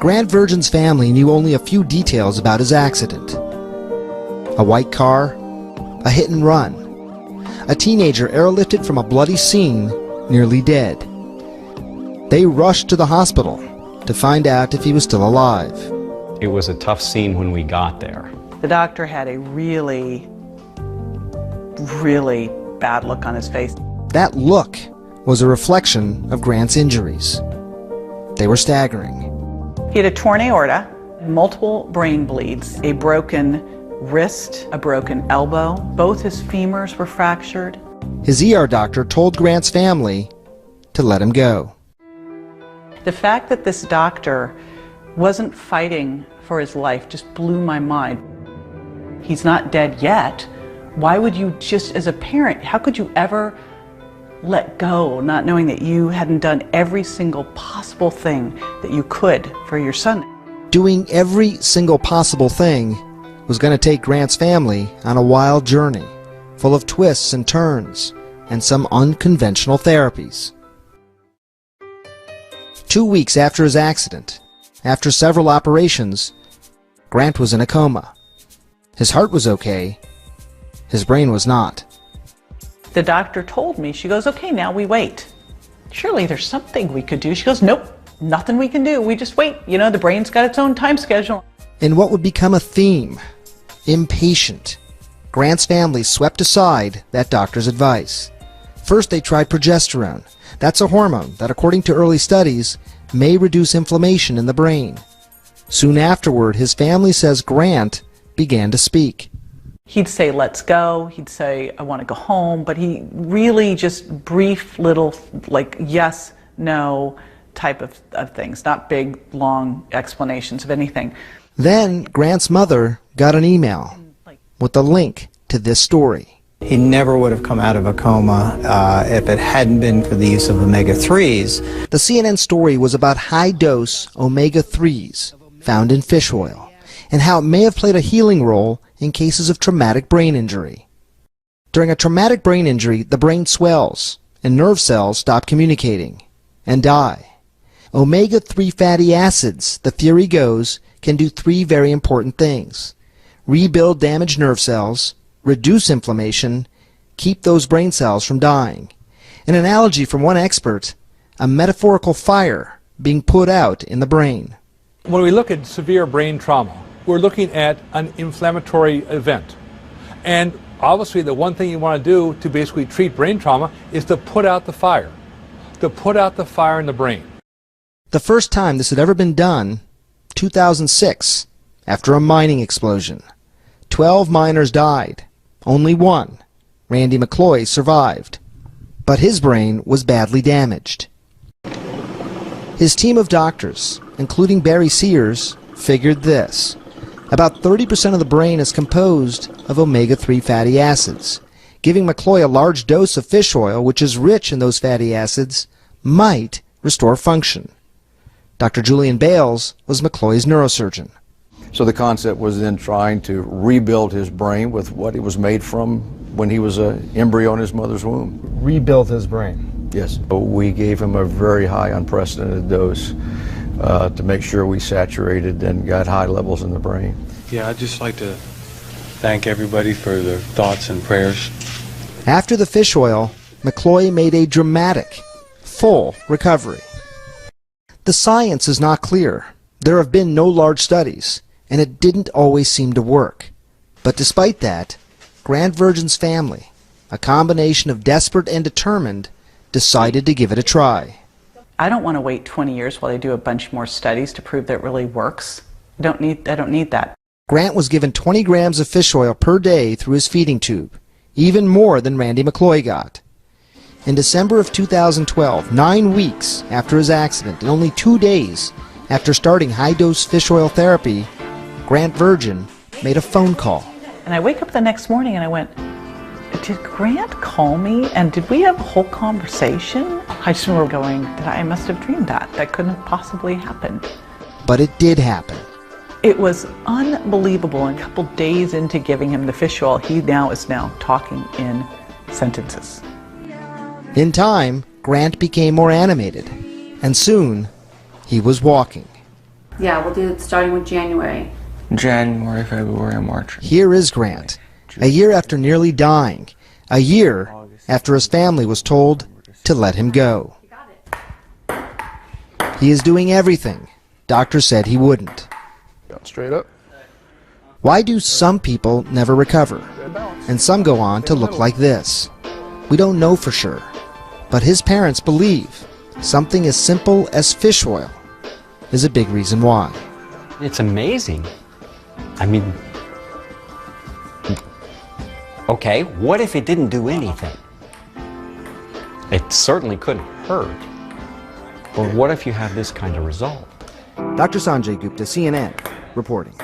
Grant Virgin's family knew only a few details about his accident. A white car, a hit and run, a teenager airlifted from a bloody scene, nearly dead. They rushed to the hospital to find out if he was still alive. It was a tough scene when we got there. The doctor had a really bad look on his face. That look was a reflection of Grant's injuries. They were staggering. He had a torn aorta, multiple brain bleeds, a broken wrist, a broken elbow. Both his femurs were fractured. His ER doctor told Grant's family to let him go. The fact that this doctor wasn't fighting for his life just blew my mind. He's not dead yet. Why would you just, as a parent, how could you ever let go, not knowing that you hadn't done every single possible thing that you could for your son? Doing every single possible thing was going to take Grant's family on a wild journey, full of twists and turns, and some unconventional therapies. 2 weeks after his accident, after several operations, Grant was in a coma. His heart was okay, his brain was not. The doctor told me, she goes, okay, now we wait. Surely there's something we could do. She goes, nope, nothing we can do. We just wait. You know, the brain's got its own time schedule. In what would become a theme, impatient, Grant's family swept aside that doctor's advice. First, they tried progesterone. That's a hormone that, according to early studies, may reduce inflammation in the brain. Soon afterward, his family says Grant began to speak. He'd say, let's go. He'd say, I want to go home. But he really just brief little, like, yes, no type of things, not big, long explanations of anything. Then Grant's mother got an email with a link to this story. He never would have come out of a coma if it hadn't been for the use of omega-3s. The CNN story was about high-dose omega-3s found in fish oil, and how it may have played a healing role in cases of traumatic brain injury. During a traumatic brain injury, the brain swells, and nerve cells stop communicating and die. Omega-3 fatty acids, the theory goes, can do 3 very important things: rebuild damaged nerve cells, reduce inflammation, keep those brain cells from dying. An analogy from one expert, a metaphorical fire being put out in the brain. When we look at severe brain trauma, we're looking at an inflammatory event. And obviously the one thing you want to do to basically treat brain trauma is to put out the fire. To put out the fire in the brain. The first time this had ever been done, 2006, after a mining explosion. 12 miners died. Only one, Randy McCloy, survived. But his brain was badly damaged. His team of doctors, including Barry Sears, figured this. About 30% of the brain is composed of omega-3 fatty acids. Giving McCloy a large dose of fish oil, which is rich in those fatty acids, might restore function. Dr. Julian Bales was McCloy's neurosurgeon. So the concept was then trying to rebuild his brain with what it was made from when he was an embryo in his mother's womb. Rebuilt his brain? Yes. We gave him a very high, unprecedented dose to make sure we saturated and got high levels in the brain. Yeah, I'd just like to thank everybody for their thoughts and prayers. After the fish oil, McCloy made a dramatic, full recovery. The science is not clear. There have been no large studies, and it didn't always seem to work. But despite that, Grant Virgin's family, a combination of desperate and determined, decided to give it a try. I don't want to wait 20 years while they do a bunch more studies to prove that it really works. I don't need that. Grant was given 20 grams of fish oil per day through his feeding tube, even more than Randy McCloy got. In December of 2012, 9 weeks after his accident and only 2 days after starting high-dose fish oil therapy, Grant Virgin made a phone call. And I wake up the next morning and I went, did Grant call me and did we have a whole conversation? I just remember going, that I must have dreamed that. That couldn't have possibly happened. But it did happen. It was unbelievable. And a couple days into giving him the fish oil, he is now talking in sentences. In time, Grant became more animated, and soon he was walking. Yeah, we'll do it starting with January. January, February, and March. Here is Grant, a year after nearly dying, a year after his family was told to let him go. He is doing everything doctors said he wouldn't. Straight up. Why do some people never recover, and some go on to look like this? We don't know for sure, but his parents believe something as simple as fish oil is a big reason why. It's amazing. I mean, okay, what if it didn't do anything? It certainly couldn't hurt. But what if you have this kind of result? Dr. Sanjay Gupta, CNN, reporting.